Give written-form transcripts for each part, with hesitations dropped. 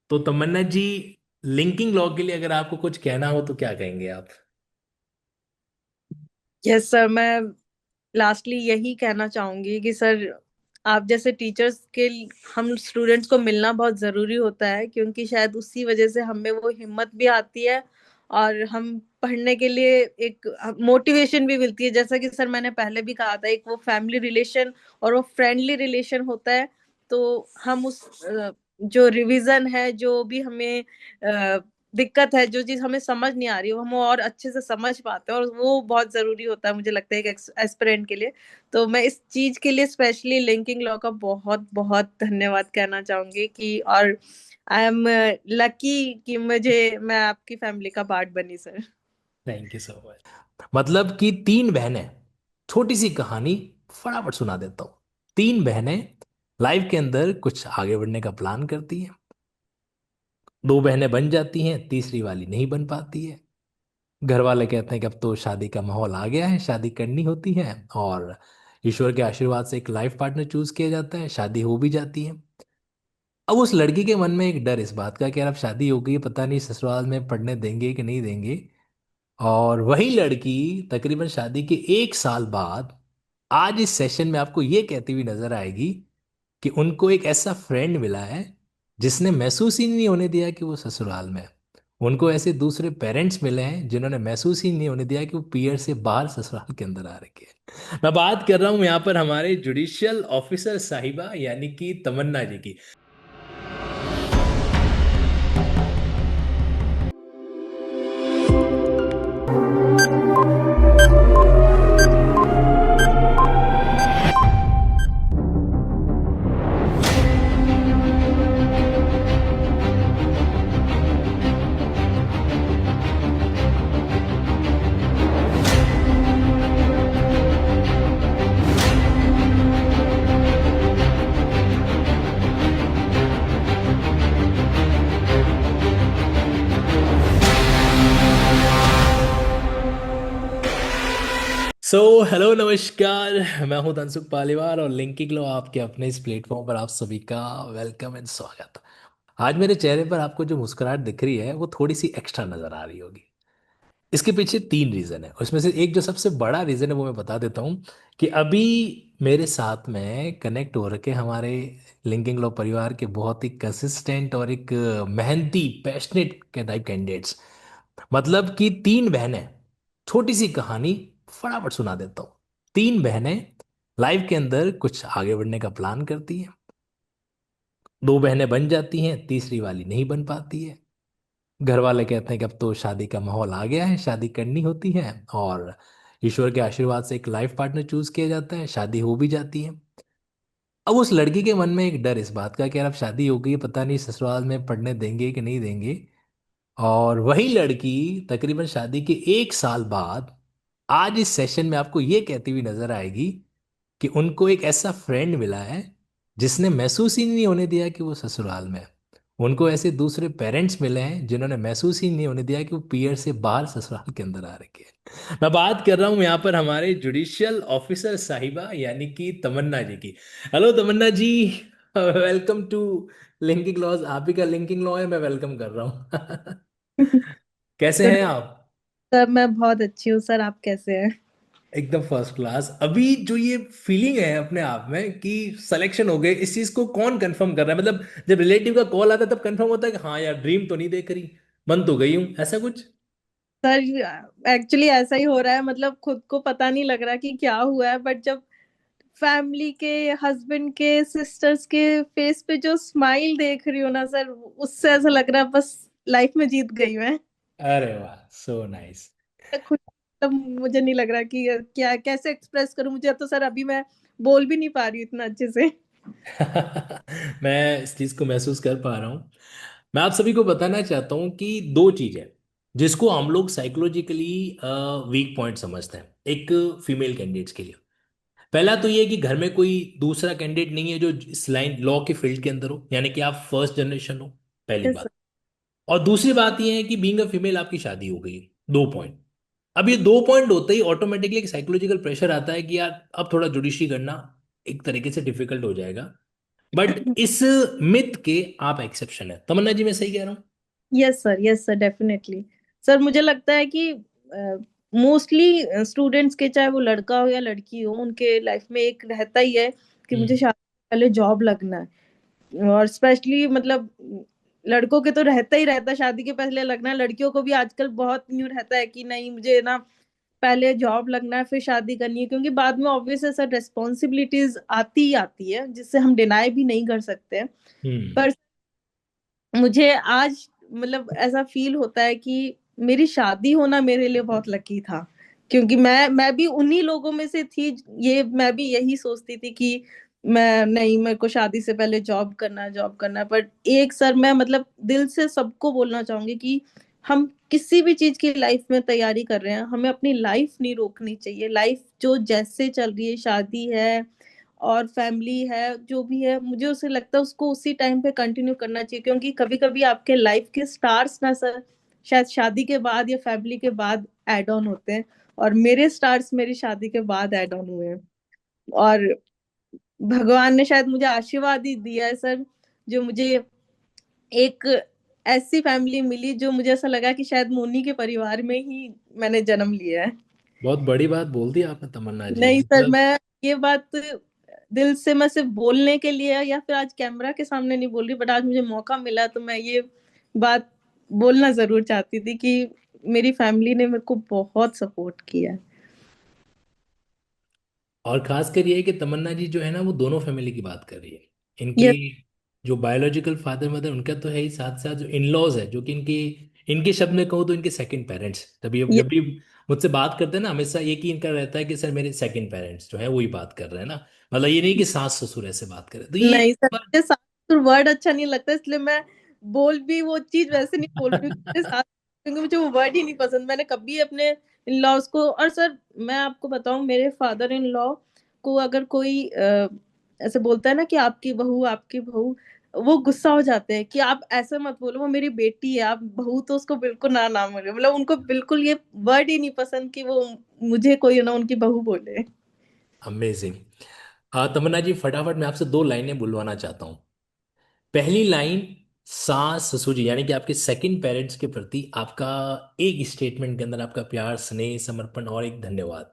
तो तमन्ना जी, linking law के लिए अगर आपको कुछ कहना हो तो क्या कहेंगे आप? Yes sir. मैं लास्टली यही कहना चाहूंगी कि सर, आप जैसे टीचर्स के हम स्टूडेंट्स को मिलना बहुत जरूरी होता है, क्योंकि शायद उसी वजह से हमें वो हिम्मत भी आती है और हम पढ़ने के लिए एक मोटिवेशन भी मिलती है। जैसा कि सर मैंने पहले भी कहा था, एक वो फैमिली रिलेशन और वो फ्रेंडली रिलेशन होता है। तो हम उस जो रिवीजन है, जो भी हमें दिक्कत है, जो चीज हमें समझ नहीं आ रही, वो हम और अच्छे से समझ पाते हैं, और वो बहुत जरूरी होता है मुझे लगता है एक एस्पिरेंट के लिए। तो मैं इस चीज के लिए स्पेशली लिंकिंग लॉ का बहुत बहुत धन्यवाद कहना चाहूंगी कि और आई एम लकी कि मैं आपकी फैमिली का पार्ट बनी sir. Thank you so much. मतलब कि तीन बहनें, छोटी सी कहानी फटाफट सुना देता हूँ। तीन बहनें लाइफ के अंदर कुछ आगे बढ़ने का प्लान करती हैं। दो बहनें बन जाती हैं, तीसरी वाली नहीं बन पाती है। घर वाले कहते हैं कि अब तो शादी का माहौल आ गया है, शादी करनी होती है। और ईश्वर के आशीर्वाद से एक लाइफ पार्टनर चूज किया जाता है, शादी हो भी जाती है। अब उस लड़की के मन में एक डर इस बात का कि यार अब शादी हो गई है, पता नहीं ससुराल में पढ़ने देंगे कि नहीं देंगे। और वही लड़की तकरीबन शादी के एक साल बाद आज इस सेशन में आपको ये कहती हुई नजर आएगी कि उनको एक ऐसा फ्रेंड मिला है जिसने महसूस ही नहीं होने दिया कि वो ससुराल में है। उनको ऐसे दूसरे पेरेंट्स मिले हैं जिन्होंने महसूस ही नहीं होने दिया कि वो पीयर से बाहर ससुराल के अंदर आ रखे हैं। मैं बात कर रहा हूं यहाँ पर हमारे जुडिशियल ऑफिसर साहिबा यानी कि तमन्ना जी की। सो हेलो नमस्कार। मैं हूं धनसुख पालीवाल और लिंकिंग लो आपके अपने इस प्लेटफॉर्म पर आप सभी का वेलकम एंड स्वागत। आज मेरे चेहरे पर आपको जो मुस्कुराहट दिख रही है वो थोड़ी सी एक्स्ट्रा नजर आ रही होगी। इसके पीछे तीन रीजन है, उसमें से एक जो सबसे बड़ा रीजन है वो मैं बता देता हूँ कि अभी मेरे साथ में कनेक्ट हो रखे हमारे लिंकिंग लो परिवार के बहुत ही कंसिस्टेंट और एक मेहनती पैशनेट के टाइप कैंडिडेट्स। मतलब कि तीन बहनें, छोटी सी कहानी फटाफट सुना देता हूँ। तीन बहनें लाइफ के अंदर कुछ आगे बढ़ने का प्लान करती हैं। दो बहनें बन जाती हैं, तीसरी वाली नहीं बन पाती है। घर वाले कहते हैं कि अब तो शादी का माहौल आ गया है, शादी करनी होती है। और ईश्वर के आशीर्वाद से एक लाइफ पार्टनर चूज किया जाता है, शादी हो भी जाती है। अब उस लड़की के मन में एक डर इस बात का कि यार अब शादी हो गई है, पता नहीं ससुराल में पढ़ने देंगे कि नहीं देंगे। और वही लड़की तकरीबन शादी के एक साल बाद आज इस सेशन में आपको ये कहती हुई नजर आएगी कि उनको एक ऐसा फ्रेंड मिला है जिसने महसूस ही नहीं होने दिया कि वो ससुराल में है। उनको ऐसे दूसरे पेरेंट्स मिले हैं जिन्होंने महसूस ही नहीं होने दिया कि वो पीयर से बाहर ससुराल के अंदर आ रखे हैं। मैं बात कर रहा हूं यहाँ पर हमारे जुडिशियल ऑफिसर साहिबा यानी कि तमन्ना जी की। Hello Tamanna ji, welcome to linking lodge. आप ही का लिंकिंग लॉ है, मैं वेलकम कर रहा हूँ। कैसे सर, हैं आप? मैं बहुत अच्छी हूँ सर। आप कैसे हैं? एकदम फर्स्ट क्लास। अभी जो ये फीलिंग है अपने आप में कि सिलेक्शन हो गए, इस चीज को कौन कंफर्म कर रहा है? मतलब जब रिलेटिव का कॉल आता है तब कंफर्म होता है कि हाँ यार ड्रीम तो नहीं देख रही, मन तो गई हूं, ऐसा कुछ? सर, एक्चुअली ऐसा ही हो रहा है। मतलब खुद को पता नहीं लग रहा कि क्या हुआ है, बट जब फैमिली के, हस्बैंड के, सिस्टर्स के फेस पे जो स्माइल देख रही हूँ ना सर, उससे ऐसा लग रहा है बस लाइफ में जीत गई मैं। अरे वाह, सो नाइस। खुद मतलब मुझे नहीं लग रहा कि क्या कैसे एक्सप्रेस करूं। मुझे तो सर अभी मैं बोल भी नहीं पा रही हूँ इतना अच्छे से। मैं इस चीज को महसूस कर पा रहा हूँ। मैं आप सभी को बताना चाहता हूँ कि दो चीजें जिसको हम लोग साइकोलॉजिकली वीक पॉइंट समझते हैं एक फीमेल कैंडिडेट्स के लिए। पहला तो ये कि घर में कोई दूसरा कैंडिडेट नहीं है जो इस लाइन लॉ के फील्ड के अंदर हो, यानी कि आप फर्स्ट जनरेशन हो, पहली Yes, बात। और दूसरी बात ये है कि बीइंग अ फीमेल आपकी शादी हो गई। दो पॉइंट। अब ये दो पॉइंट होते ही ऑटोमेटिकली एक साइकोलॉजिकल प्रेशर आता है कि यार अब थोड़ा जुडिशरी करना एक तरीके से डिफिकल्ट हो जाएगा। बट इस मिथ के आप एक्सेप्शन है, तमन्ना जी, मैं सही कह रहा हूँ? Yes sir, yes sir, definitely. Sir मुझे लगता है कि मोस्टली स्टूडेंट्स के, चाहे वो लड़का हो या लड़की हो, उनके लाइफ में एक रहता ही है कि मुझे हम्म। शादी से पहले जॉब लगना है। और स्पेशली मतलब लड़कों के तो रहता ही रहता है शादी के पहले लगना है। लड़कियों को भी आजकल बहुत न्यू रहता है कि नहीं, मुझे ना पहले जॉब लगना है फिर शादी करनी है, क्योंकि बाद में ऑब्वियस है सर, रिस्पॉन्सिबिलिटीज आती ही आती है जिससे हम डिनाई भी नहीं कर सकते हैं। हम्म। पर मुझे आज मतलब ऐसा फील होता है कि मेरी शादी होना मेरे लिए बहुत लकी था, क्योंकि मैं भी उन्हीं लोगों में से थी। ये मैं भी यही सोचती थी कि मैं नहीं, मेरे को शादी से पहले जॉब करना है, जॉब करना है। पर एक सर, मैं मतलब दिल से सबको बोलना चाहूंगी कि हम किसी भी चीज की लाइफ में तैयारी कर रहे हैं, हमें अपनी लाइफ नहीं रोकनी चाहिए। लाइफ जो जैसे चल रही है, शादी है और फैमिली है, जो भी है, मुझे उसे लगता है उसको उसी टाइम पे कंटिन्यू करना चाहिए। क्योंकि कभी कभी आपके लाइफ के स्टार्स ना सर, शायद शादी के बाद या फैमिली के बाद ऐड ऑन होते हैं। और मेरे स्टार्स मेरी शादी के बाद ऐड ऑन हुए हैं। और भगवान ने शायद मुझे आशीर्वाद ही दिया है सर, जो मुझे एक ऐसी फैमिली मिली जो मुझे ऐसा लगा कि शायद मैं उन्हीं के परिवार में ही मैंने जन्म लिया है। बहुत बड़ी बात बोल दी आपने तमन्ना जी, नहीं सर, मतलब। मैं ये बात दिल से, मैं सिर्फ बोलने के लिए या फिर आज कैमरा के सामने नहीं बोल रही, बट आज मुझे मौका मिला तो मैं ये बात बोलना जरूर चाहती थी कि मेरी फैमिली ने मेरे को बहुत सपोर्ट किया है। और खासकर ये है कि तमन्ना जी जो है ना, वो दोनों फैमिली की बात कर रही है। इनकी यस। जो बायोलॉजिकल फादर मदर, उनका तो है ही, साथ साथ जो इन लॉज है, जो कि इनकी, इनके शब्द में कहूँ तो इनके सेकंड पेरेंट्स। तभी जब यस। जब भी मुझसे बात करते हैं ना, हमेशा एक ही इनका रहता है कि सर मेरे सेकंड पेरेंट्स जो है वही बात कर रहे हैं ना। मतलब ये नहीं कि सास ससुर ऐसे बात कर रहे हैं, तो ये नहीं सर, मुझे सासुर वर्ड अच्छा नहीं लगता, इसलिए मैं बोल भी वो चीज वैसे नहीं बोल रही हूँ कि मुझे क्योंकि मुझे वो वर्ड ही नहीं पसंद। मैंने कभी अपने इन लॉज को, और सर मैं आपको बताऊं, मेरे फादर इन लॉ को अगर कोई ऐसे बोलता है ना कि आपकी बहू, आपकी बहू, वो गुस्सा हो जाते हैं कि आप ऐसे मत बोलो, वो मेरी बेटी है, आप बहू तो उसको बिल्कुल ना नाम बोले। मतलब उनको बिल्कुल ये वर्ड ही नहीं पसंद कि वो मुझे कोई ना उनकी बहू बोले। अमेजिंग। तमन्ना जी, फटाफट मैं आपसे दो लाइनें बुलवाना चाहता हूँ। पहली लाइन, सास ससुर जी यानी कि आपके सेकंड पेरेंट्स के प्रति आपका एक स्टेटमेंट के अंदर आपका प्यार, स्नेह, समर्पण और एक धन्यवाद।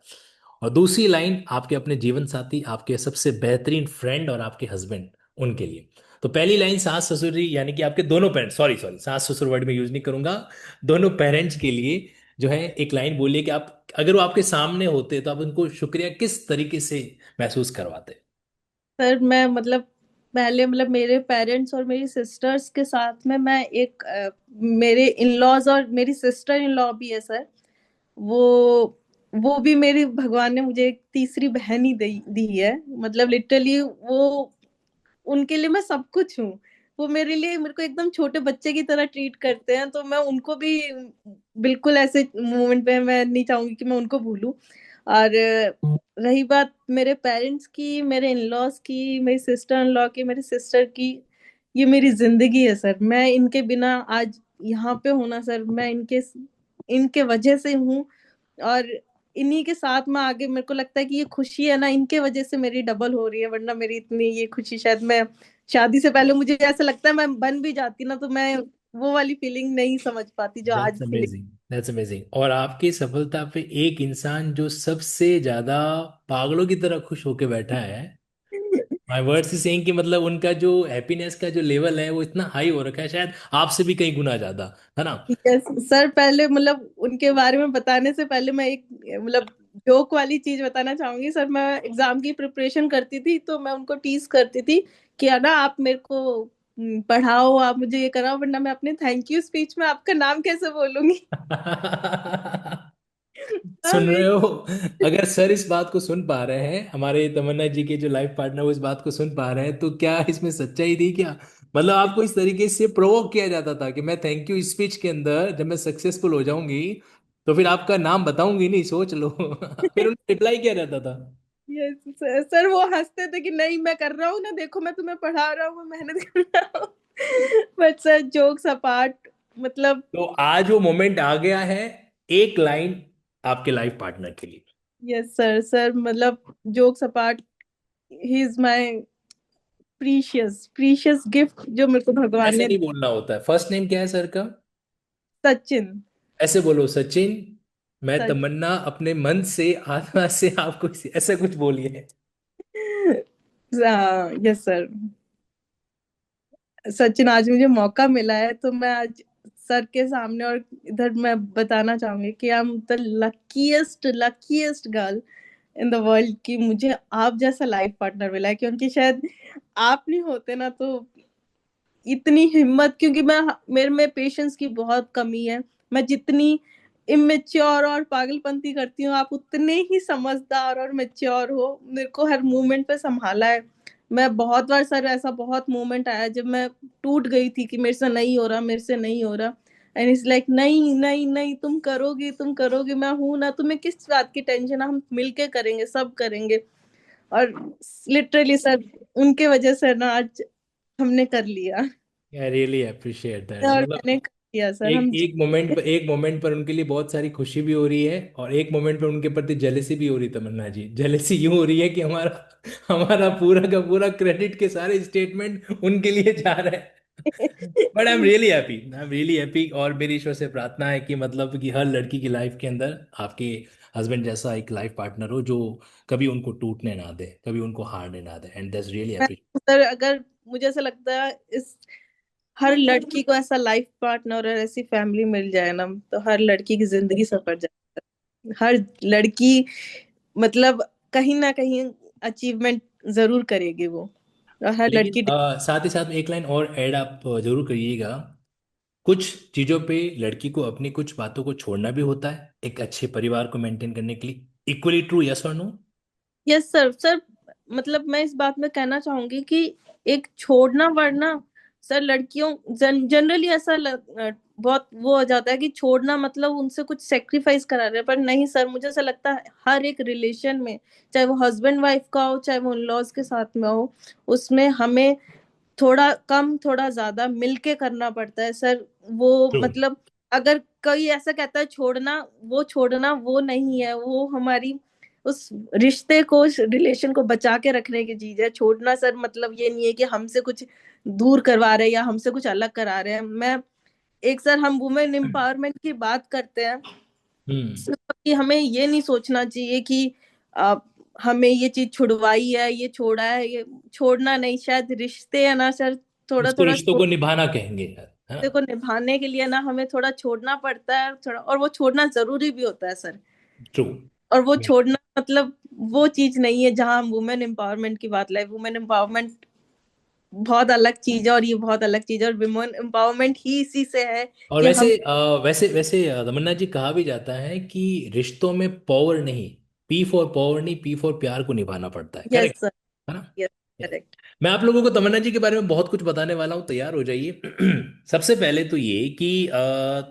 और दूसरी लाइन आपके अपने जीवन साथी, आपके सबसे बेहतरीन फ्रेंड और आपके हस्बैंड, उनके लिए। तो पहली लाइन सास ससुर जी यानी कि आपके दोनों पेरेंट्स, सॉरी सॉरी, सास ससुर वर्ड में यूज नहीं करूंगा, दोनों पेरेंट्स के लिए जो है एक लाइन बोलिए कि आप अगर वो आपके सामने होते तो आप उनको शुक्रिया किस तरीके से महसूस करवाते? सर मैं मतलब पहले मतलब मेरे पेरेंट्स और मेरी सिस्टर्स के साथ में मैं एक मेरे इन लॉज और मेरी सिस्टर इन लॉ भी है सर। वो वो भी मेरी, भगवान ने मुझे एक तीसरी बहन ही दी है। मतलब लिटरली वो, उनके लिए मैं सब कुछ हूँ। वो मेरे लिए, मेरे को एकदम छोटे बच्चे की तरह ट्रीट करते हैं, तो मैं उनको भी बिल्कुल ऐसे मोमेंट पे मैं नहीं चाहूंगी कि मैं उनको भूलूं। और रही बात मेरे पेरेंट्स की, मेरे इन लॉज की, मेरी सिस्टर इन लॉ की, मेरी सिस्टर की, ये मेरी जिंदगी है सर। मैं इनके बिना आज यहाँ पे हूं ना सर, मैं इनके इनके वजह से हूँ। और इन्हीं के साथ में आगे मेरे को लगता है कि ये खुशी है ना, इनके वजह से मेरी डबल हो रही है। वरना मेरी इतनी ये खुशी शायद मैं शादी से पहले, मुझे ऐसा लगता है मैं बन भी जाती ना तो मैं वो वाली फीलिंग नहीं समझ पाती जो दैट्स आज फीलिंग। Amazing, that's amazing. और आपकी सफलता पे एक इंसान जो सबसे ज्यादा पागलों की तरह खुश होके बैठा है, माय वर्ड्स इज सेइंग कि मतलब उनका जो हैप्पीनेस का जो लेवल है वो इतना हाई हो रखा है, शायद आपसे भी कई गुना ज्यादा, है ना? यस सर, पहले मतलब उनके बारे में बताने से पहले मैं एक मतलब जोक वाली चीज बताना चाहूंगी सर। मैं एग्जाम की प्रिपरेशन करती थी तो मैं उनको टीज करती थी कि है ना, आप मेरे को पढ़ाओ, आप मुझे ये कराओ, वरना मैं अपने थैंक यू स्पीच में आपका नाम कैसे बोलूंगी। सुन अब रहे हो? अगर सर इस बात को सुन पा रहे हैं, हमारे तमन्ना जी के जो लाइफ पार्टनर वो इस बात को सुन पा रहे हैं, तो क्या इसमें सच्चाई थी क्या? मतलब आपको इस तरीके से प्रोवोक किया जाता था कि मैं थैंक यू स्पीच के अंदर जब मैं सक्सेसफुल हो जाऊंगी तो फिर आपका नाम बताऊंगी नहीं, सोच लो। फिर उनको रिप्लाई किया जाता था। यस सर, सर वो हंसते थे कि नहीं मैं कर रहा हूँ ना, देखो मैं तुम्हें पढ़ा रहा हूँ, मैं मेहनत कर रहा हूँ। बट सर जोक्स अपार्ट, मतलब तो आज वो मोमेंट आ गया है, एक लाइन आपके लाइफ पार्टनर के लिए। यस सर, सर मतलब jokes apart, he is my precious precious gift जो मेरे को भगवान ऐसे ने नहीं बोलना होता है। फर्स्ट नेम क्या है सर का? सचिन। ऐसे बोलो, सचिन, मैं सच। तमन्ना अपने मन से आत्मा से आपको ऐसा कुछ बोलिए। Yes sir. सचिन, आज मुझे मौका मिला है तो मैं आज सर के सामने और इधर मैं बताना चाहूंगी कि I am the luckiest luckiest girl in the world, कि मुझे आप जैसा लाइफ पार्टनर मिला है। क्योंकि शायद आप नहीं होते ना तो इतनी हिम्मत, क्योंकि मैं मेरे में पेशेंस की बहुत कमी है। मैं जितनी इमेच्योर और पागलपंती करती हूँ, आप उतने ही समझदार और मेच्योर हो। मेरे को हर मोमेंट पे संभाला है। मैं बहुत बार सर, ऐसा बहुत मोमेंट आया जब मैं टूट गई थी कि मेरे से नहीं हो रहा, मेरे से नहीं हो रहा। एंड इट्स लाइक, नहीं नहीं नहीं, तुम करोगी तुम करोगी, मैं हूं ना, तुम्हें किस बात की टेंशन है, हम मिलके करेंगे, सब करेंगे। और लिटरली सर, उनके वजह से ना आज हमने कर लिया। आई रियली अप्रिशिएट दैट। और मतलब मैंने कर दिया सर, एक हम एक मोमेंट पर उनके लिए बहुत सारी खुशी भी हो रही है, और एक मोमेंट पर उनके प्रति जेलेसी भी हो रही है। तमन्ना जी, जेलेसी यूं हो रही है कि हमारा हमारा पूरा का पूरा क्रेडिट के सारे स्टेटमेंट उनके लिए जा रहे हैं। But I am really happy, I am really happy. और मेरी ईश्वर से प्रार्थना है कि मतलब कि हर लड़की की लाइफ के अंदर आपके हस्बैंड जैसा एक लाइफ पार्टनर हो, जो कभी उनको टूटने ना दे, कभी उनको हारने ना दे। And that's really happy. Sir, अगर मुझे ऐसा लगता है इस हर लड़की को ऐसा लाइफ पार्टनर और ऐसी फैमिली मिल जाए ना, तो हर लड़की की जिंदगी सफर जाए। हर लड़की मतलब कहीं ना कहीं अचीवमेंट जरूर करेगी वो। और हर लेकिन लड़की साथ ही साथ एक लाइन और ऐड आप जरूर करिएगा। कुछ चीजों पे लड़की को अपनी कुछ बातों को छोड़ना भी होता है एक अच्छे परिवार को मेंटेन करने के लिए। इक्वली ट्रू, यस और नो? Yes sir. सर मतलब मैं इस बात में कहना चाहूंगी कि एक छोड़ना वरना, सर लड़कियों जनरली ऐसा बहुत वो हो जाता है कि छोड़ना मतलब उनसे कुछ सेक्रीफाइस करा रहे हैं, पर नहीं सर, मुझे ऐसा लगता है हर एक रिलेशन में, चाहे वो हस्बैंड वाइफ का हो, चाहे वो इन लॉज के साथ में हो, उसमें हमें थोड़ा कम थोड़ा ज्यादा मिलके करना पड़ता है सर। वो ट्रू। मतलब अगर कोई ऐसा कहता है छोड़ना, वो छोड़ना वो नहीं है, वो हमारी उस रिश्ते को, उस रिलेशन को बचा के रखने की चीज है। छोड़ना सर मतलब ये नहीं है कि हमसे कुछ दूर करवा रहे हैं या हमसे कुछ अलग करा रहे हैं। मैं एक सर, हम वुमेन एम्पावरमेंट की बात करते हैं, हम्म। सिर्फ कि हमें ये नहीं सोचना चाहिए कि आ, हमें ये चीज छुड़वाई है, ये छोड़ा है, ये छोड़ना नहीं, शायद रिश्ते है ना सर, थोड़ा उसको थोड़ा रिश्तों को निभाना कहेंगे यार, है रिश्ते ना? को निभाने के लिए ना हमें थोड़ा छोड़ना पड़ता है, थोड़ा, और वो छोड़ना जरूरी भी होता है सर। ट्रू। और वो छोड़ना मतलब वो चीज नहीं है जहां हम वुमेन एम्पावरमेंट की बात लाए। वुमेन एम्पावरमेंट बहुत अलग चीज है, और ये बहुत अलग चीज है, और वुमेन एम्पावरमेंट ही इसी से है और कि हम। वैसे वैसे तमन्ना जी, कहा भी जाता है कि रिश्तों में पावर नहीं, पी फॉर पावर नहीं, पी फॉर प्यार को निभाना पड़ता है। Yes correct, sir. है ना? यस। Yes. करेक्ट। मैं आप लोगों को तमन्ना जी के बारे में बहुत कुछ बताने वाला हूँ, तैयार हो जाइए। सबसे पहले तो ये कि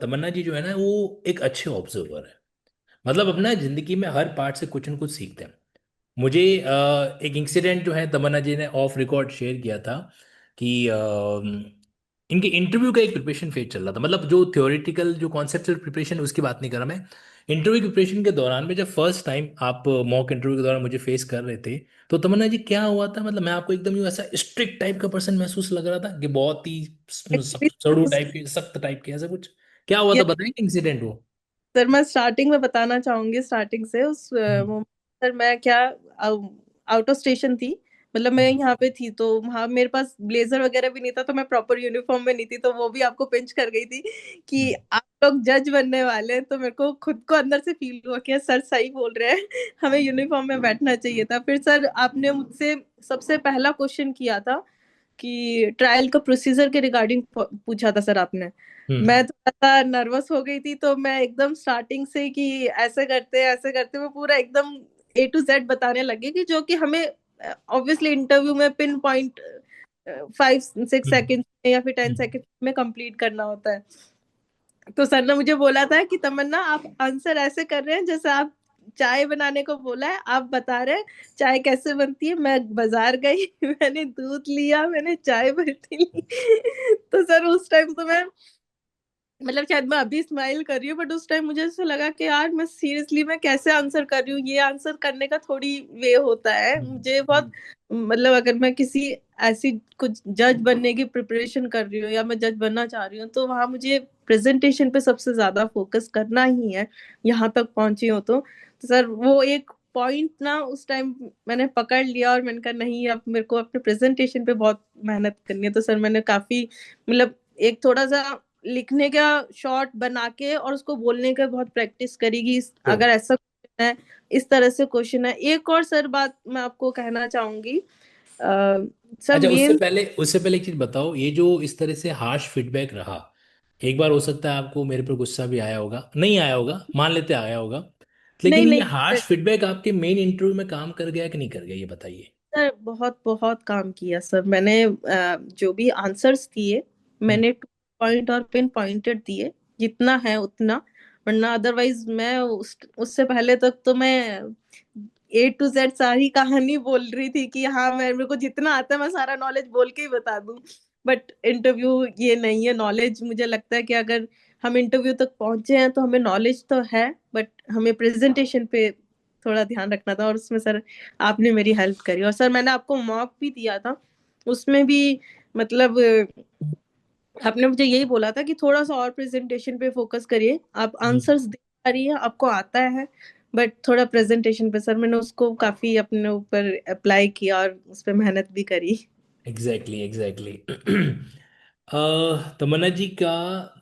तमन्ना जी जो है ना, वो एक अच्छे ऑब्जर्वर है। मतलब अपना जिंदगी में हर पार्ट से कुछ न कुछ सीखते हैं। मुझे एक इंसिडेंट जो है तमन्ना जी ने ऑफ रिकॉर्ड शेयर किया था कि इनके इंटरव्यू का एक प्रिपरेशन फेज चल रहा था। मतलब जो थ्योरेटिकल जो कॉन्सेप्चुअल प्रिपरेशन, उसकी बात नहीं कर रहा मैं। इंटरव्यू की प्रिपरेशन के दौरान में, जब फर्स्ट टाइम आप मॉक इंटरव्यू के दौरान मुझे फेस कर रहे थे, तो तमन्ना जी क्या हुआ था? मतलब मैं आपको एकदम यूं ऐसा स्ट्रिक्ट टाइप का पर्सन महसूस लग रहा था कि बहुत ही एक्चुअली सड़ू टाइप के, सख्त टाइप के, ऐसा कुछ क्या हुआ था? बताएंगे इंसिडेंट वो। सर, मैं स्टार्टिंग में बताना चाहूंगी, स्टार्टिंग से उस हम्म। सर मैं क्या आउट ऑफ स्टेशन थी। मतलब मैं यहाँ पे थी तो वहाँ मेरे पास ब्लेजर वगैरह भी नहीं था, तो मैं प्रॉपर यूनिफॉर्म में नहीं थी, तो वो भी आपको पिंच कर गई थी कि हम्म। आप लोग जज बनने वाले हैं। तो मेरे को खुद को अंदर से फील हुआ कि सर सही बोल रहे हैं, हमें यूनिफॉर्म में बैठना चाहिए था। फिर सर आपने मुझसे सबसे पहला क्वेश्चन किया था कि ट्रायल का प्रोसीजर के रिगार्डिंग पूछा था सर आपने। हम्म। मैं थोड़ा सा नर्वस हो गई थी, तो मैं एकदम स्टार्टिंग से कि ऐसे करते मैं पूरा एकदम A to Z बताने लगी, कि जो कि हमें ऑब्वियसली इंटरव्यू में पिन पॉइंट 5-6 सेकेंड में या फिर 10 सेकेंड में कंप्लीट करना होता है। तो सर ने मुझे बोला था कि तमन्ना, आप आंसर ऐसे कर रहे हैं जैसे आप चाय बनाने को बोला है, आप बता रहे हैं चाय कैसे बनती है। मैं बाजार गई, मैंने दूध लिया, मैंने चाय भरती ली। तो सर उस टाइम तो मैं मतलब शायद मैं अभी स्माइल कर रही हूँ, बट उस टाइम मुझे ऐसा लगा कि यार मैं सीरियसली मैं कैसे आंसर कर रही हूँ, ये आंसर करने का थोड़ी वे होता है मुझे बहुत। मतलब अगर मैं किसी ऐसी कुछ जज बनने की प्रिपरेशन कर रही हूँ या मैं जज बनना चाह रही हूँ, तो वहां मुझे प्रेजेंटेशन पे सबसे ज्यादा फोकस करना ही है, यहाँ तक पहुंची हो तो सर वो एक पॉइंट ना उस टाइम मैंने पकड़ लिया, और मैंने कहा नहीं, अब मेरे को अपने प्रेजेंटेशन पे बहुत मेहनत करनी है। तो सर मैंने काफी मतलब एक थोड़ा सा लिखने का शॉर्ट बना के और उसको बोलने का बहुत प्रैक्टिस करेगी, तो अगर ऐसा क्वेश्चन है, इस तरह से क्वेश्चन है। एक और सर बात मैं आपको कहना चाहूंगी, सर अच्छा, उससे मेन। पहले उससे पहले एक चीज बताओ, ये जो इस तरह से हार्श फीडबैक रहा, एक बार हो सकता है आपको मेरे पर गुस्सा भी आया होगा, नहीं आया होगा, मान लेते आया होगा, नहीं लेकिन ये नहीं हार्श फीडबैक आपके मेन इंटरव्यू में काम कर गया कि नहीं कर गया, ये बताइए। सर, बहुत बहुत काम किया सर मैंने। जो भी आंसर्स दिए हम्म। मैंने 2 पॉइंट और पिन पॉइंटेड दिए, जितना है उतना। वरना अदरवाइज मैं उससे पहले तक तो मैं A to Z सारी कहानी बोल रही थी कि हाँ मैं, मेरे को जितना आता है मैं सारा नॉलेज बोल के ही बता दूं। बट इंटरव्यू ये नहीं है। नॉलेज मुझे लगता है कि अगर हम इंटरव्यू तक पहुंचे हैं तो हमें नॉलेज तो है, बट हमें प्रेजेंटेशन पे थोड़ा ध्यान रखना था, और उसमें सर आपने मेरी हेल्प करी। और सर मैंने आपको मॉक भी दिया था, उसमें भी मतलब आपने मुझे यही बोला था कि थोड़ा सा और प्रेजेंटेशन पे फोकस करिए, आप हम्म। आंसर्स दे पा रही है, आपको आता है, बट थोड़ा प्रेजेंटेशन पे। सर मैंने उसको काफी अपने ऊपर अप्लाई किया और उस पर मेहनत भी करी। Exactly exactly. तमन्ना जी का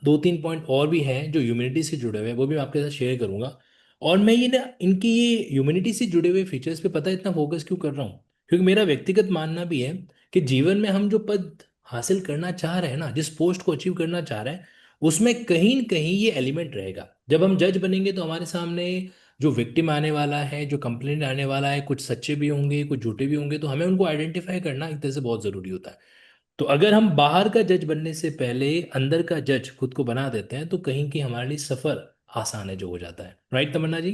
दो तीन पॉइंट और भी हैं जो ह्यूमैनिटी से जुड़े हुए हैं, वो भी मैं आपके साथ शेयर करूंगा। और मैं ये ना इनकी ये ह्यूमैनिटी से जुड़े हुए फीचर्स पे पता है इतना फोकस क्यों कर रहा हूँ, क्योंकि मेरा व्यक्तिगत मानना भी है कि जीवन में हम जो पद हासिल करना चाह रहे हैं ना, जिस पोस्ट को अचीव करना चाह रहे हैं, उसमें कहीं न कहीं ये एलिमेंट रहेगा। जब हम जज बनेंगे तो हमारे सामने जो विक्टिम आने वाला है, जो कंप्लेंट आने वाला है, कुछ सच्चे भी होंगे कुछ झूठे भी होंगे, तो हमें उनको आइडेंटिफाई करना एक तरह से बहुत जरूरी होता है। तो अगर हम बाहर का जज बनने से पहले अंदर का जज खुद को बना देते हैं, तो कहीं की हमारे लिए सफर आसान है जो हो जाता है। राइट तमन्ना जी?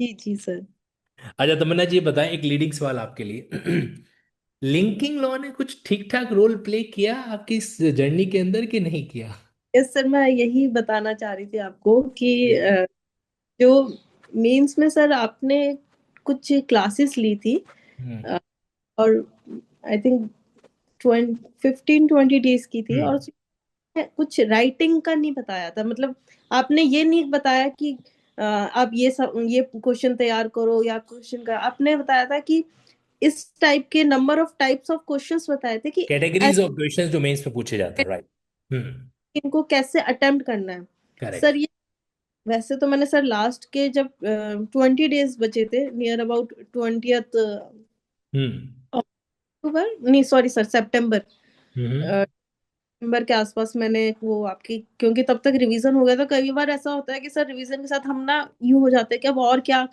जी जी सर। अच्छा तमन्ना जी, ये बताएं, एक लीडिंग सवाल आपके लिए। लिंकिंग लॉ ने कुछ ठीक ठाक रोल प्ले किया आपकी इस जर्नी के अंदर कि नहीं किया? यस सर, मैं यही बताना चाह रही थी आपको कि जी। जो मेंस में सर आपने कुछ क्लासेस ली थी, हम्म। अ, और आई थिंक 15-20 डेज की थी, और हम्म। उसमें कुछ राइटिंग का नहीं बताया था। मतलब आपने ये नहीं बताया कि आप ये सब ये क्वेश्चन तैयार करो या क्वेश्चन का, आपने बताया था कि इस टाइप के number of types of questions बताए थे कि कैटेगरीज ऑफ क्वेश्चंस जो मेंस में पूछे जाते हैं, राइट। हम्म। इनको कैसे अटेम्प्ट करना है। करेक्ट। सर ये वैसे तो मैंने सर लास्ट के जब 20 डेज बचे थे, नियर अबाउट 20th हम्म। अक्टूबर, नहीं सॉरी सर, सितंबर, हम्म। सितंबर के आसपास मैंने वो आपकी, क्योंकि तब तक रिवीजन हो गया था। कई बार ऐसा होता है कि सर रिवीजन के साथ हम ना यूं हो जाते हैं कि अब और क्या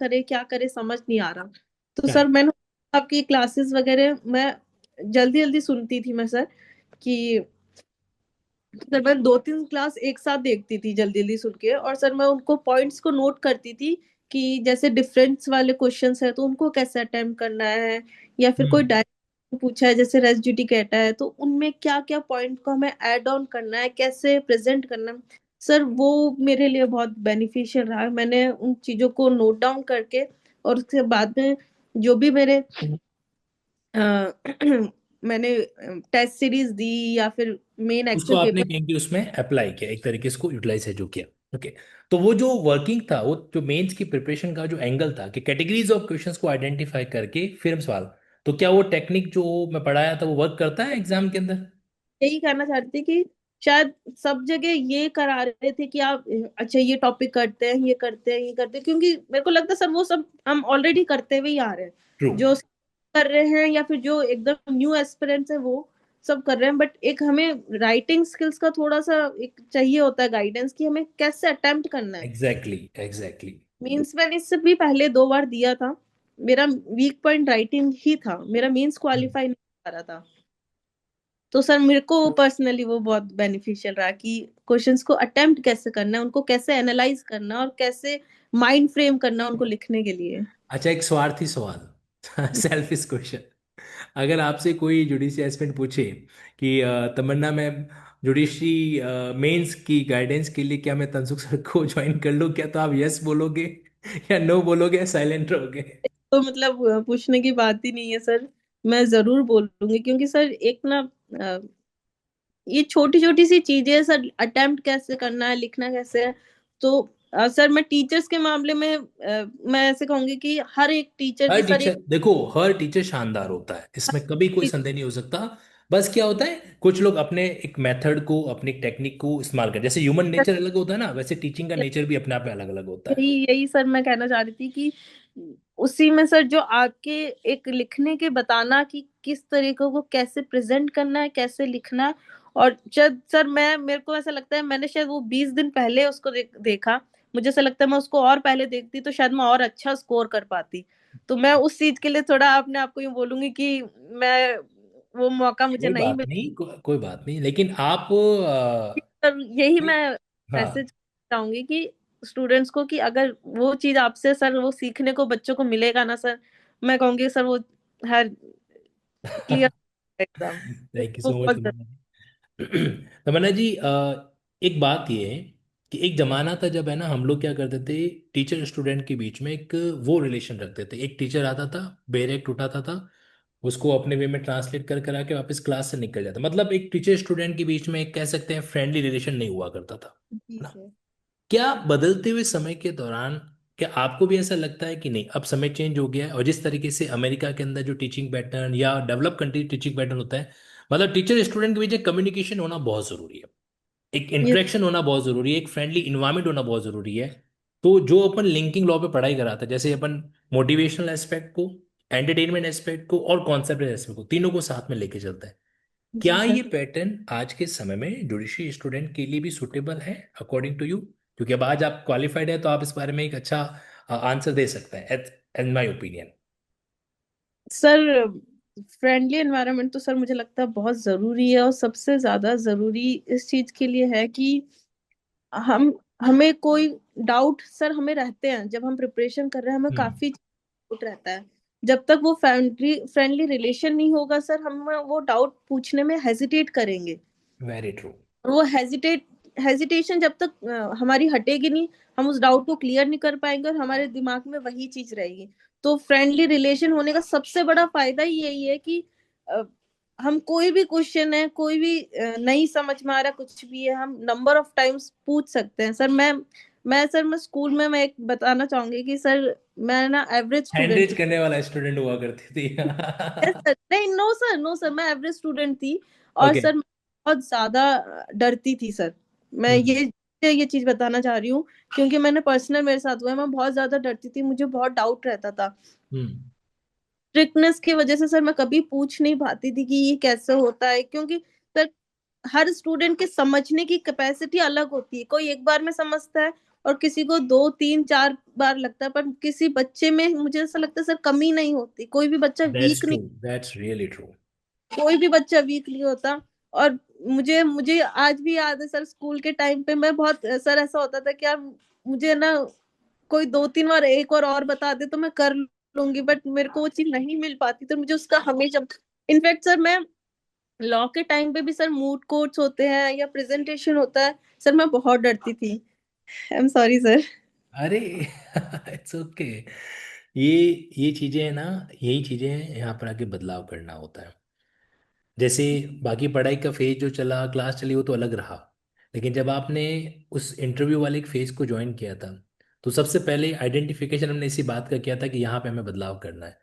करे समझ नहीं आ रहा। तो सर करेक्ट। मैंने आपकी क्लासेस वगैरह मैं जल्दी जल्दी सुनती थी मैं सर, कि सर मैं 2-3 क्लास एक साथ देखती थी जल्दी जल्दी सुन के, और सर मैं उनको पॉइंट्स को नोट करती थी कि जैसे डिफरेंस वाले क्वेश्चंस है तो उनको कैसे अटेम्प्ट करना है, या फिर कोई हम्म। डायरेक्ट पूछा है जैसे रेसिड्यूटी कहता है, तो उनमें क्या क्या पॉइंट को हमें ऐड ऑन करना है, कैसे प्रेजेंट करना है। सर वो मेरे लिए बहुत बेनिफिशियल रहा। मैंने उन चीजों को नोट डाउन करके, और उसके बाद में जो भी मेरे अ, मैंने टेस्ट सीरीज दी या फिर मेन उसको एक्चुअल आपने पेपर। कहीं कि उसमें अप्लाई किया, एक तरीके से उसको यूटिलाइज है जो किया। ओके। तो वो जो वर्किंग था, वो जो मेंस की प्रिपरेशन का जो एंगल था कि कैटेगरीज ऑफ क्वेश्चंस को आइडेंटिफाई करके फिर सवाल, तो क्या वो टेक्निक जो मैं पढ़ाया था वो वर्क करता है एग्जाम के अंदर? यही कहना चाहती थी कि शायद सब जगह ये करा रहे थे कि आप अच्छा ये टॉपिक करते हैं, ये करते हैं, ये करते हैं, क्योंकि मेरे को लगता है सर वो सब हम ऑलरेडी करते हुए ही आ रहे हैं। ट्रू। जो कर रहे हैं या फिर जो एकदम न्यू एस्पिरेंट्स है वो सब कर रहे हैं, बट एक हमें राइटिंग स्किल्स का थोड़ा सा एक चाहिए होता है गाइडेंस, कि हमें कैसे अटेम्प्ट करना है। Exactly exactly. मीन्स मैंने इससे भी पहले 2 बार दिया था, मेरा वीक पॉइंट राइटिंग ही था, मेरा मीन्स क्वालिफाई नहीं कर रहा था। तो सर मेरे को पर्सनली वो बहुत बेनिफिशियल रहा कि क्वेश्चंस को अटेम्प्ट कैसे करना है, उनको कैसे एनालाइज करना है, और कैसे माइंड फ्रेम करना है उनको लिखने के लिए। अच्छा, एक स्वार्थी सवाल, सेल्फिश क्वेश्चन। अगर आपसे कोई जुडिशियल एस्पिरेंट पूछे कि तमन्ना मैम, जुडिशरी मेंस की गाइडेंस के लिए क्या मैं तंसुक सर को ज्वाइन कर लूँ क्या? तो आप यस बोलोगे या नो बोलोगे, साइलेंट रहोगे? तो मतलब पूछने की बात ही नहीं है सर। मैं जरूर बोलूंगी, क्योंकि सर एक ना अ, ये छोटी छोटी सी चीजें हैं सर, अटेम्प्ट कैसे करना है, लिखना कैसे है। तो सर मैं टीचर्स के मामले में मैं ऐसे कहूंगी कि हर एक टीचर हर की सर टीचर एक देखो, हर टीचर शानदार होता है, इसमें कभी कोई संदेह नहीं हो सकता। बस क्या होता है, कुछ लोग अपने एक मेथड को, अपनी टेक्निक को इस्तेमाल करते हैं। जैसे ह्यूमन नेचर अलग होता है ना, वैसे टीचिंग का नेचर भी अपने आप में अलग अलग होता है। यही यही सर मैं कहना चाह रही थी कि उसी में सर जो आपके एक लिखने के बताना कि किस तरीके को कैसे प्रेजेंट करना है, कैसे लिखना है। और शायद सर मैं मेरे को ऐसा लगता है मैंने शायद वो 20 दिन पहले उसको देखा। मुझे ऐसा लगता है मैं उसको और पहले देखती तो शायद मैं और अच्छा स्कोर कर पाती। तो मैं उस चीज के लिए थोड़ा अपने आप को यूं बोलूंगी कि मैं वो मौका मुझे कोई नहीं बात मिला। नहीं, कोई बात नहीं, लेकिन आप सर यही मैं हाँ। मैसेज चाहूंगी कि स्टूडेंट्स को कि अगर वो चीज आपसे सर वो सीखने को बच्चों को मिलेगा ना सर, मैं कहूंगी सर वो हर क्लियर एग्जाम थैंक यू वो सो मच बहुत तमन्ना जी। तमन्ना जी, एक बात ये है कि एक जमाना था जब है ना, हम लोग क्या करते थे, टीचर स्टूडेंट के बीच में एक वो रिलेशन रखते थे। एक टीचर आता था, बैरेक्ट उठाता था, उसको अपने वे में ट्रांसलेट कर करा के वापस क्लास से निकल जाता। मतलब एक टीचर स्टूडेंट के बीच में एक कह सकते हैं फ्रेंडली रिलेशन नहीं हुआ करता था, जी है ना? सर। क्या बदलते हुए समय के दौरान, क्या आपको भी ऐसा लगता है कि नहीं, अब समय चेंज हो गया है? और जिस तरीके से अमेरिका के अंदर जो टीचिंग पैटर्न या डेवलप कंट्री टीचिंग पैटर्न होता है, मतलब टीचर स्टूडेंट के बीच कम्युनिकेशन होना बहुत जरूरी है, एक ये इंटरेक्शन होना बहुत जरूरी है, एक फ्रेंडली इन्वायरमेंट होना बहुत जरूरी है। तो जो अपन लिंकिंग लॉ पे पढ़ाई कराता है, जैसे अपन मोटिवेशनल एस्पेक्ट को, एंटरटेनमेंट एस्पेक्ट को और कॉन्सेप्ट एस्पेक्ट को, तीनों को साथ में लेके चलता है। जी क्या सर। ये पैटर्न आज के समय में जुडिशरी स्टूडेंट के लिए भी सुटेबल है, अकॉर्डिंग टू यू? क्योंकि अब आज आप क्वालिफाइड है, तो आप इस बारे में एक अच्छा आंसर दे सकते हैं, as my opinion. Sir friendly environment तो सर मुझे लगता है बहुत जरूरी है, और सबसे ज्यादा जरूरी इस चीज के लिए है कि हम हमें कोई डाउट सर हमें रहते हैं जब हम प्रिपरेशन कर रहे हैं, हमें हम्म। काफी डाउट रहता है। जब तक वो फ्रेंडली फ्रेंडली रिलेशन नहीं होगा सर, हम वो डाउट पूछने में हेजिटेट करेंगे। Very true. और वो हेजिटेशन जब तक हमारी हटेगी नहीं, हम उस डाउट को क्लियर नहीं कर पाएंगे और हमारे दिमाग में वही चीज रहेगी। तो फ्रेंडली रिलेशन होने का सबसे बड़ा फायदा ही यही है कि अ, हम कोई भी क्वेश्चन है, कोई भी नहीं समझ में आ रहा कुछ भी है, हम नंबर ऑफ टाइम्स पूछ सकते हैं सर। मैं स्कूल में मैं एक बताना चाहूंगी कि सर मैं ना एवरेज स्टूडेंट हैंडरेज थी। करने वाला स्टूडेंट हुआ करती थी। यस सर, नहीं नो सर, नो सर, मैं एवरेज स्टूडेंट थी। और ओके। सर मैं बहुत ज्यादा डरती थी सर। मैं हम्म। ये चीज बताना चाह रही हूँ क्योंकि मैंने पर्सनल मेरे साथ हुआ है। मैं बहुत ज्यादा डरती थी, मुझे बहुत डाउट रहता था। हम्म। स्ट्रिक्टनेस की वजह से सर मैं कभी पूछ नहीं पाती थी कि ये कैसे होता है, क्योंकि सर हर स्टूडेंट के समझने की कैपेसिटी अलग होती है। कोई एक बार में समझता है और किसी को 2 3 4 बार लगता है, पर किसी बच्चे में मुझे ऐसा लगता है सर कमी नहीं होती, कोई भी बच्चा दैट्स वीक नहीं, ट्रू, दैट्स रियली ट्रू। कोई भी बच्चा वीक नहीं होता। और मुझे मुझे आज भी याद है सर, स्कूल के टाइम पे मैं बहुत सर ऐसा होता था कि यार मुझे ना कोई 2 3 बार एक और बता दे तो मैं कर लूंगी, बट मेरे को वो चीज नहीं मिल पाती, तो मुझे उसका हमेशा इनफैक्ट सर मैं लॉ के टाइम पे भी सर मूड कोर्ट्स होते हैं या प्रेजेंटेशन होता है सर, मैं बहुत डरती थी। I am sorry sir. अरे इट्स ओके। ये ये चीजें है ना, यही चीजें हैं, यहाँ पर आके बदलाव करना होता है। जैसे बाकी पढ़ाई का फेज जो चला, क्लास चली, वो तो अलग रहा। लेकिन जब आपने उस इंटरव्यू वाले फेज को ज्वाइन किया था, तो सबसे पहले आइडेंटिफिकेशन हमने इसी बात का किया था कि यहाँ पे हमें बदलाव करना है।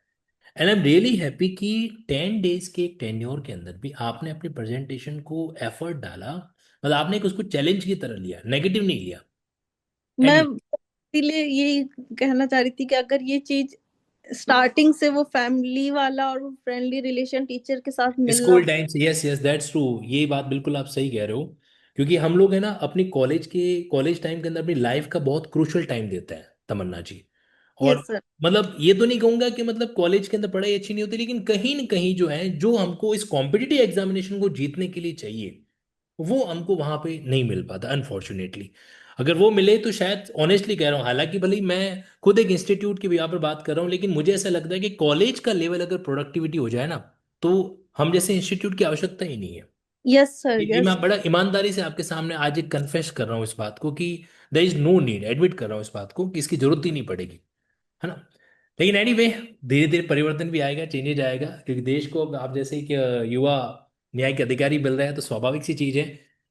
And I am really happy कि 10 डेज के एक टेन्योर के अंदर भी आपने अपनी प्रेजेंटेशन को एफर्ट डाला। मतलब आपने एक उसको चैलेंज की तरह लिया, नेगेटिव नहीं लिया। मैं एंड इसीलिए यही कहना चाह रही थी कि अगर ये चीज स्टार्टिंग से वो फैमिली वाला और फ्रेंडली रिलेशन टीचर के साथ मिलना। स्कूल टाइम से, यस यस दैट्स ट्रू, ये बात बिल्कुल आप सही कह रहे हो। क्योंकि हम लोग है ना अपनी कॉलेज टाइम के अंदर अपनी लाइफ का बहुत क्रूशियल टाइम देते हैं, तमन्ना जी। और यस सर। मतलब ये तो नहीं कहूंगा कि मतलब कॉलेज के अंदर पढ़ाई अच्छी नहीं होती, लेकिन कहीं ना कहीं जो है, जो हमको इस कॉम्पिटिटिव एग्जामिनेशन को जीतने के लिए चाहिए, वो हमको वहां पे नहीं मिल पाता, अनफॉर्चुनेटली। अगर वो मिले तो शायद, ऑनेस्टली कह रहा हूँ, हालांकि भले ही मैं खुद एक इंस्टीट्यूट की भी यहाँ पर बात कर रहा हूँ, लेकिन मुझे ऐसा लगता है कि कॉलेज का लेवल अगर प्रोडक्टिविटी हो जाए ना, तो हम जैसे इंस्टीट्यूट की आवश्यकता ही नहीं है। यस सर, ये यस। मैं बड़ा ईमानदारी से आपके सामने आज एक कन्फेस कर रहा हूँ इस बात को कि there is no need, admit कर रहा हूँ इस बात को कि इसकी जरूरत ही नहीं पड़ेगी, है ना। लेकिन एनीवे, धीरे धीरे परिवर्तन भी आएगा, चेंजेज आएगा, क्योंकि देश को अब आप जैसे ही कि युवा न्याय के अधिकारी मिल रहे हैं, तो स्वाभाविक सी चीज है।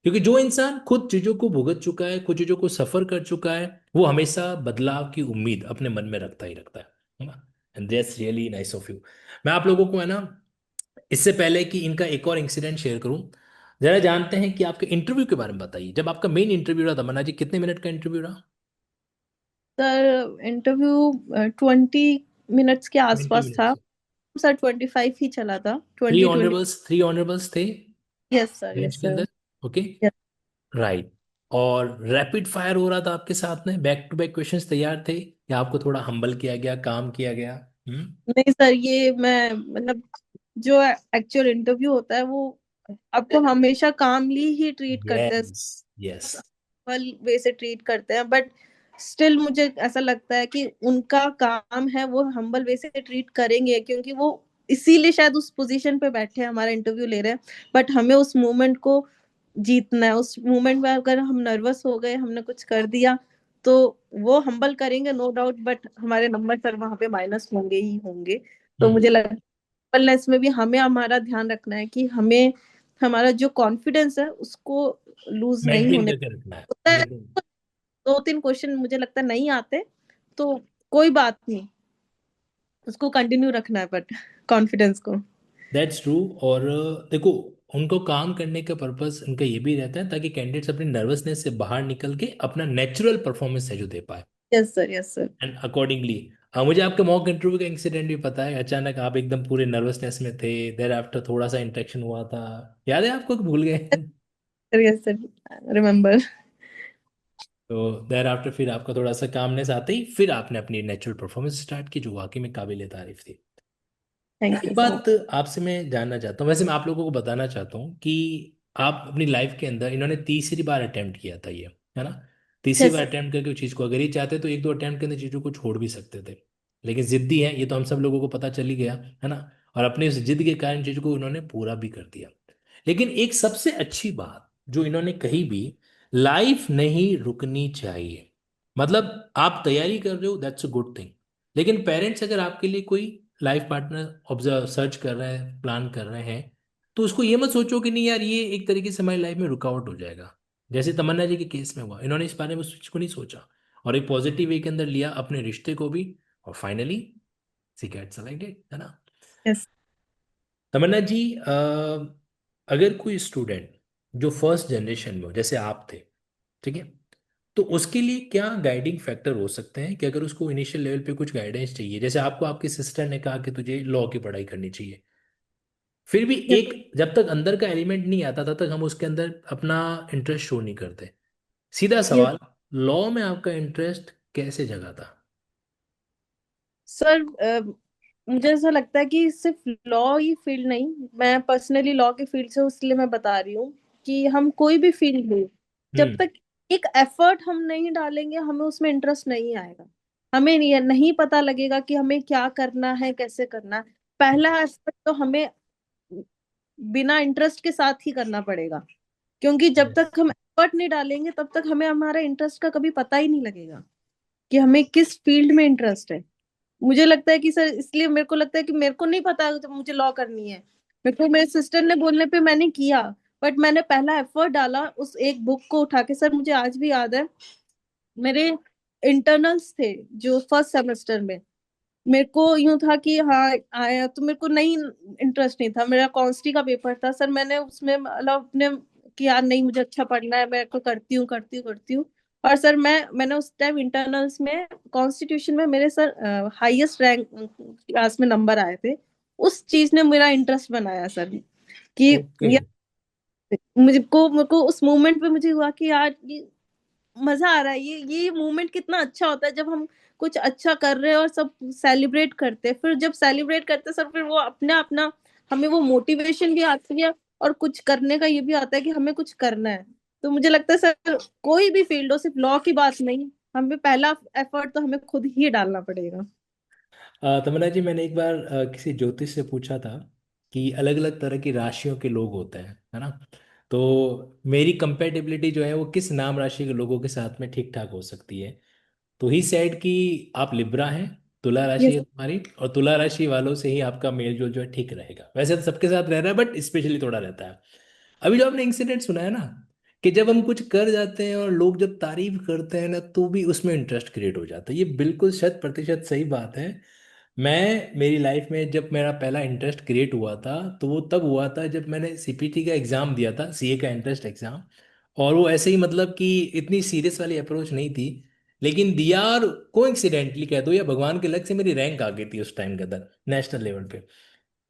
क्योंकि जो इंसान खुद चीजों को भुगत चुका है, कुछ चीजों को सफर कर चुका है, वो हमेशा बदलाव की उम्मीद अपने मन में रखता ही रखता है ना। And that's really nice of you. मैं आप लोगों को, है ना, इससे पहले कि इनका एक और इंसिडेंट शेयर करूं, जरा जानते हैं कि आपके इंटरव्यू के बारे में बताइए। जब आपका मेन इंटरव्यू रहा था मन्ना जी, कितने मिनट का इंटरव्यू रहा? सर इंटरव्यू 20 मिनट्स के 20 आसपास था। मिनट्स सर 25 ही चला था, थ्री 20-20। ऑनरेबल्स थ्री ऑनरेबल्स थे यस सर, बेंच यस के सर। अंदर। Okay, right. और रैपिड फायर हो रहा था आपके साथ में, बैक टू बैक क्वेश्चंस तैयार थे, या आपको थोड़ा हम्बल किया गया, काम किया गया? हम्म। नहीं सर, ये मैं मतलब जो एक्चुअल इंटरव्यू होता है वो आपको हमेशा कामली ही ट्रीट करते हैं, यस, यस। फल वे से ट्रीट करते हैं, बट स्टिल मुझे ऐसा लगता है कि उनका काम है, वो हम्बल वे से ट्रीट करेंगे क्योंकि वो इसीलिए शायद उस पोजीशन पे बैठे हैं, हमारा इंटरव्यू ले रहे हैं। बट हमें उस मोमेंट को जीतना है। उस मोमेंट में अगर हम नर्वस हो गए, हमने कुछ कर दिया, तो वो हम्बल करेंगे नो डाउट, बट हमारे नंबर सर वहां पे माइनस होंगे ही होंगे। तो हम्म। मुझे लगता है humbleness में भी हमें हमारा ध्यान रखना है कि हमें हमारा जो कॉन्फिडेंस है उसको लूज नहीं मेंटेन होने करके रखना है, होता है। मेंटेन। 2-3 क्वेश्चन मुझे लगता है नहीं आते, तो कोई बात नहीं, उसको कंटिन्यू रखना है, बट कॉन्फिडेंस को। That's true. और देखो, उनको काम करने का पर्पस उनका ये भी रहता है ताकि कैंडिडेट्स अपनी नर्वसनेस से बाहर निकल के अपना नेचुरल परफॉर्मेंस है जो दे पाए। Yes sir, yes sir. And accordingly, मुझे आपके मॉक इंटरव्यू का इंसिडेंट भी पता है। अचानक आप एकदम पूरे नर्वसनेस में थे, देर आफ्टर थोड़ा सा इंटरेक्शन हुआ था, याद है आपको कि भूल गए? Sir yes sir, remember. तो देर आफ्टर फिर आपका थोड़ा सा कामनेस आते ही फिर आपने अपनी नेचुरल परफॉर्मेंस स्टार्ट की, जो वाकई में काबिल तारीफ थी। थैंक एक यू सर। बात आपसे मैं जानना चाहता हूँ, वैसे मैं आप लोगों को बताना चाहता हूँ कि आप अपनी लाइफ के अंदर, इन्होंने तीसरी बार अटेम्प्ट किया था ये, है ना। तीसरी यस बार अटेम्प्ट करके उस चीज़ को, अगर ये चाहते तो एक दो अटेम्प्ट के अंदर चीज़ों को छोड़ भी सकते थे, लेकिन जिद्दी है, ये तो हम सब लोगों को पता चल ही गया, है ना। और अपने उस जिद के कारण चीज़ों को उन्होंने पूरा भी कर दिया। लेकिन एक सबसे अच्छी बात जो इन्होंने कही भी, लाइफ नहीं रुकनी चाहिए। मतलब आप तैयारी कर रहे हो, दैट्स अ गुड थिंग, लेकिन पेरेंट्स अगर आपके लिए कोई लाइफ पार्टनर ऑब्जर्व सर्च कर रहे हैं, प्लान कर रहे हैं, तो उसको ये मत सोचो कि नहीं यार, ये एक तरीके से हमारी लाइफ में रुकावट हो जाएगा। जैसे तमन्ना जी के केस में हुआ, इन्होंने इस बारे में उस चीज को नहीं सोचा, और एक पॉजिटिव वे के अंदर लिया अपने रिश्ते को भी, और फाइनली शी गेट सेलेक्टेड, है ना। यस तमन्ना जी, अगर कोई स्टूडेंट जो फर्स्ट जनरेशन में हो, जैसे आप थे, ठीक है, तो उसके लिए क्या गाइडिंग फैक्टर हो सकते हैं कि अगर उसको इनिशियल लेवल पे कुछ गाइडेंस चाहिए, जैसे आपको आपकी सिस्टर ने कहा कि तुझे लॉ की पढ़ाई करनी चाहिए, फिर भी यस। एक जब तक अंदर का एलिमेंट नहीं आता तब तक हम उसके अंदर अपना इंटरेस्ट शो नहीं करते। सीधा यस सवाल, लॉ में आपका इंटरेस्ट कैसे जगा था? सर, मुझे ऐसा लगता है कि सिर्फ लॉ ही फील्ड नहीं, मैं पर्सनली लॉ के फील्ड से हूँ, इसलिए मैं बता रही हूँ कि हम कोई भी फील्ड ले, जब हम्म। तक एक एफर्ट हम नहीं डालेंगे, हमें उसमें इंटरेस्ट नहीं आएगा। हमें नहीं पता लगेगा कि हमें क्या करना है, कैसे करना है। पहला एस्पेक्ट तो हमें बिना इंटरेस्ट के साथ ही करना पड़ेगा, क्योंकि जब यस। तक हम एफर्ट नहीं डालेंगे तब तक हमें हमारा इंटरेस्ट का कभी पता ही नहीं लगेगा कि हमें किस फील्ड में इंटरेस्ट है। मुझे लगता है कि सर, इसलिए मेरे को लगता है कि मेरे को नहीं पता जब मुझे लॉ करनी है, मेरे को मेरे सिस्टर ने बोलने पे मैंने किया, बट मैंने पहला एफर्ट डाला उस एक बुक को उठा के। सर मुझे आज भी याद है, मेरे इंटरनल्स थे जो फर्स्ट सेमेस्टर में, मेरे को यूं था कि हाँ आया, तो मेरे को नहीं, इंटरेस्ट नहीं था, मेरा कॉन्स्टी का पेपर था सर, मैंने उसमें मतलब अपने कि यार नहीं, मुझे अच्छा पढ़ना है, मैं को करती हूँ करती हूँ करती हूँ। और सर मैंने उस टाइम इंटरनल्स में कॉन्स्टिट्यूशन में मेरे सर हाईएस्ट रैंक क्लास में नंबर आए थे। उस चीज ने मेरा इंटरेस्ट बनाया सर, कि ओके। मुझे को उस मोमेंट पे मुझे हुआ कि यार ये मजा आ रहा है, ये मोमेंट कितना अच्छा होता है जब हम कुछ अच्छा कर रहे हैं और सब सेलिब्रेट करते हैं। फिर जब सेलिब्रेट करते हैं सर, फिर वो अपना अपना हमें वो मोटिवेशन भी आती है, और कुछ करने का ये भी आता है कि हमें कुछ करना है। तो मुझे लगता है सर, कोई भी फील्ड हो, सिर्फ लॉ की बात नहीं, हमें पहला एफर्ट तो हमें खुद ही डालना पड़ेगा। तमन्ना जी, मैंने एक बार किसी ज्योतिष से पूछा था कि अलग अलग तरह की राशियों के लोग होते हैं, है ना। तो मेरी कंपेटेबिलिटी जो है वो किस नाम राशि के लोगों के साथ में ठीक ठाक हो सकती है। तो ही सेड कि आप लिब्रा हैं, तुला राशि यस। है तुम्हारी, और तुला राशि वालों से ही आपका मेल जोल जो है ठीक रहेगा। वैसे तो सबके साथ रह रहा है बट स्पेशली थोड़ा रहता है। अभी जो आपने इंसिडेंट सुना है ना, कि जब हम कुछ कर जाते हैं और लोग जब तारीफ करते हैं ना तो भी उसमें इंटरेस्ट क्रिएट हो जाता है, ये बिल्कुल 100% सही बात है। मैं मेरी लाइफ में जब मेरा पहला इंटरेस्ट क्रिएट हुआ था तो वो तब हुआ था जब मैंने सीपीटी का एग्ज़ाम दिया था, सीए का इंटरेस्ट एग्ज़ाम। और वो ऐसे ही मतलब कि इतनी सीरियस वाली अप्रोच नहीं थी, लेकिन दिया, और कोइंसिडेंटली कह दो या भगवान के लक से मेरी रैंक आ गई थी उस टाइम के अंदर नेशनल लेवल पे।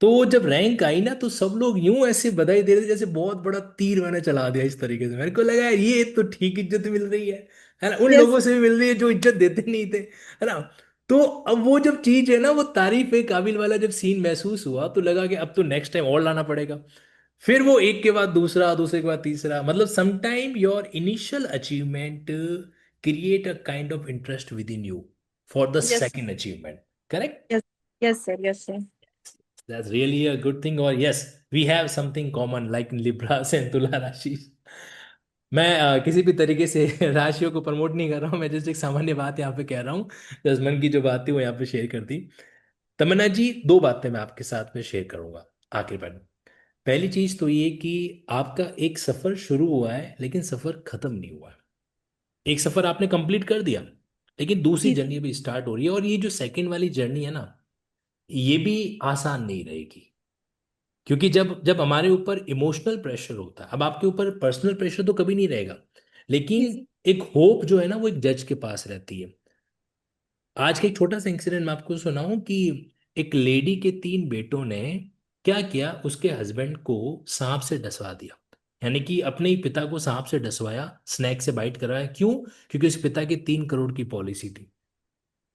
तो जब रैंक आई ना तो सब लोग यूं ऐसे बधाई दे रहे थे जैसे बहुत बड़ा तीर मैंने चला दिया इस तरीके से। मेरे को लगा यार ये तो ठीक इज्जत मिल रही है ना, उन यस। लोगों से भी मिल रही है जो इज्जत देते नहीं थे, है ना। तो अब वो जब चीज है ना, वो तारीफ ए काबिल वाला जब सीन महसूस हुआ तो लगा कि अब तो नेक्स्ट टाइम और लाना पड़ेगा। फिर वो एक के बाद दूसरा, दूसरे के बाद तीसरा, मतलब sometime your initial achievement create a kind of interest with in you for the yes. Second achievement. Correct. Yes. Yes sir. Yes sir. That's really a good thing. Or yes, we have something common like Libras and Tula राशि। मैं किसी भी तरीके से राशियों को promote नहीं कर रहा हूँ, मैं जस्ट एक सामान्य बात यहाँ पे कह रहा हूँ। जस्ट मन की जो बात थी वो यहाँ पे शेयर कर दी। तमन्ना जी, दो बातें मैं आपके साथ में शेयर करूंगा आखिर पर। पहली चीज तो ये कि आपका एक सफर शुरू हुआ है लेकिन सफर खत्म नहीं हुआ है। एक सफर आपने कंप्लीट कर दिया, लेकिन दूसरी जी। जर्नी अभी स्टार्ट हो रही है, और ये जो सेकंड वाली जर्नी है ना, ये भी आसान नहीं रहेगी। क्योंकि जब जब हमारे ऊपर इमोशनल प्रेशर होता है, अब आपके ऊपर पर्सनल प्रेशर तो कभी नहीं रहेगा, जी। लेकिन जी। एक होप जो है ना वो एक जज के पास रहती है। आज का एक छोटा सा इंसिडेंट मैं आपको सुनाऊं कि एक लेडी के तीन बेटों ने क्या किया, उसके हस्बैंड को सांप से डसवा दिया। यानी कि अपने ही पिता को सांप से डसवाया, स्नैक से बाइट करवाया। क्यों? क्योंकि उस पिता की 3 करोड़ की पॉलिसी थी।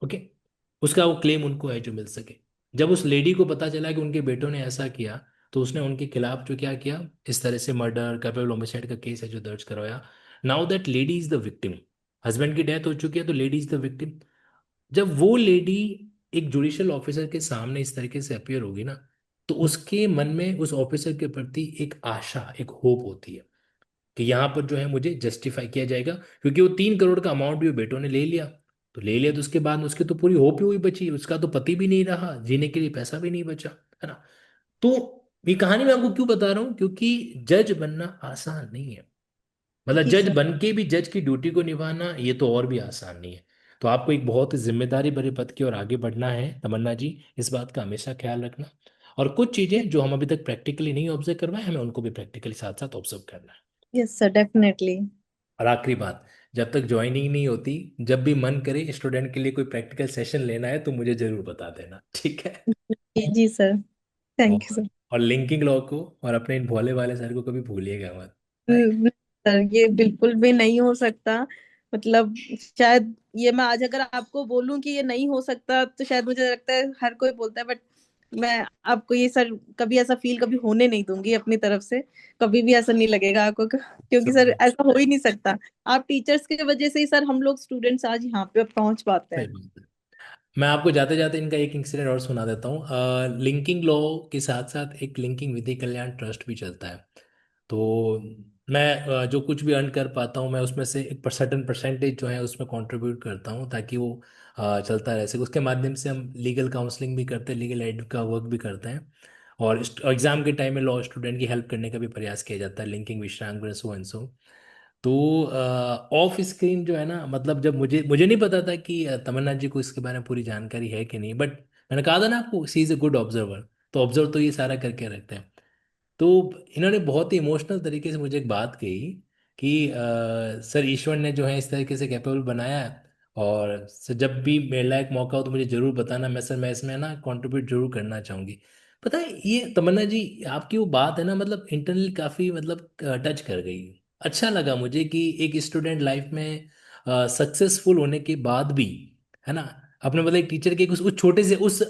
ओके। उसका वो क्लेम उनको है जो मिल सके। जब उस लेडी को पता चला कि उनके बेटों ने ऐसा किया, तो उसने उनके खिलाफ जो क्या किया, इस तरह से मर्डर कैपेबल होमिसाइड का केस है जो दर्ज करवाया। Now that lady is the victim. Husband की डेथ हो चुकी है तो लेडी इज द विक्टिम। जब वो लेडी एक जुडिशियल ऑफिसर के सामने इस तरीके से अपियर होगी ना, तो उसके मन में उस ऑफिसर के प्रति एक आशा, एक होप होती है कि यहाँ पर जो है मुझे जस्टिफाई किया जाएगा। क्योंकि वो 3 करोड़ का अमाउंट भी वो बेटों ने ले लिया, तो ले लिया तो उसके बाद उसकी तो पूरी होप ही हुई बची, उसका तो पति भी नहीं रहा, जीने के लिए पैसा भी नहीं बचा, है ना। तो ये कहानी मैं आपको क्यों बता रहा हूँ, क्योंकि जज बनना आसान नहीं है। मतलब जी जज सर। बन के भी जज की ड्यूटी को निभाना ये तो और भी आसान नहीं है। तो आपको एक बहुत ही जिम्मेदारी भरे पद की ओर आगे बढ़ना है तमन्ना जी, इस बात का हमेशा ख्याल रखना। और कुछ चीजें जो हम अभी तक प्रैक्टिकली नहीं ऑब्जर्व करवाए, हमें उनको भी प्रैक्टिकली साथ साथ ऑब्जर्व करना है। Yes sir definitely. और आखिरी बात, जब तक ज्वाइनिंग नहीं होती, जब भी मन करे स्टूडेंट के लिए कोई प्रैक्टिकल सेशन लेना है तो मुझे जरूर बता देना, ठीक है। जी जी सर। थैंक यू और सर। और लिंकिंग लॉ को और अपने इन भोले वाले सर को कभी भूलिएगा मत। सर ये बिल्कुल भी नहीं हो सकता। मतलब शायद ये मैं आज अगर आपको बोलूं कि ये नहीं हो सकता तो शायद मुझे लगता है हर कोई बोलता है, बट मैं आपको ये सर कभी ऐसा फील कभी होने नहीं दूंगी अपनी तरफ से। कभी भी ऐसा नहीं लगेगा आपको क्योंकि सर सही ऐसा हो ही नहीं सकता। आप टीचर्स की वजह से ही सर हम लोग स्टूडेंट्स आज यहाँ पे पहुंच पाते हैं। बात है। मैं आपको जाते जाते इनका एक इंसिडेंट और सुना देता हूँ। लिंकिंग लॉ के साथ साथ एक लिंकिंग विधि कल्याण ट्रस्ट भी चलता है। तो मैं जो कुछ भी अर्न कर पाता हूँ मैं उसमें से एक सर्टन परसेंटेज जो है उसमें कंट्रीब्यूट करता हूँ, ताकि वो चलता रह सके। उसके माध्यम से हम लीगल काउंसलिंग भी करते हैं, लीगल एड का वर्क भी करते हैं। और एग्जाम के टाइम में लॉ स्टूडेंट की हेल्प करने का भी प्रयास किया जाता है, लिंकिंग विश्रांक सो एंड सो। तो ऑफ स्क्रीन जो है ना, मतलब जब मुझे मुझे नहीं पता था कि तमन्ना जी को इसके बारे में पूरी जानकारी है कि नहीं, बट मैंने कहा था ना आपको, सी इज़ ए गुड ऑब्जर्वर, तो ऑब्जर्व तो ये सारा करके रखते हैं। तो इन्होंने बहुत ही इमोशनल तरीके से मुझे एक बात कही कि सर ईश्वर ने जो है इस तरीके से कैपेबल बनाया है, और सर जब भी मेरे लायक मौका हो तो मुझे जरूर बताना, मैं सर मैं इसमें ना कंट्रीब्यूट जरूर करना चाहूँगी। पता है ये तमन्ना जी, आपकी वो बात है ना, मतलब इंटरनली काफ़ी मतलब टच कर गई। अच्छा लगा मुझे कि एक स्टूडेंट लाइफ में सक्सेसफुल होने के बाद भी, है ना, अपने मतलब एक टीचर के उस छोटे से उस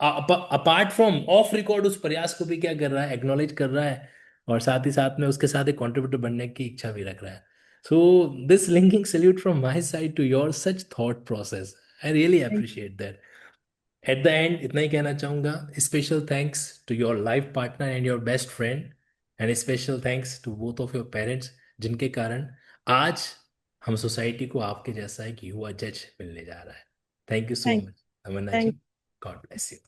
अपार्ट फ्रॉम ऑफ रिकॉर्ड उस प्रयास को भी क्या कर रहा है, एक्नॉलेज कर रहा है, और साथ ही साथ में उसके साथ एक कंट्रीब्यूटर बनने की इच्छा भी रख रहा है। So this linking salute from my side to your such thought process. I really appreciate that. At the end इतना ही कहना चाहूंगा, special thanks to your life partner and your best friend, and special thanks to both of your parents, जिनके कारण आज हम society को आपके जैसा एक युवा जज मिलने जा रहा है। Thank you so thank much अमरना थैंक जी। God bless you.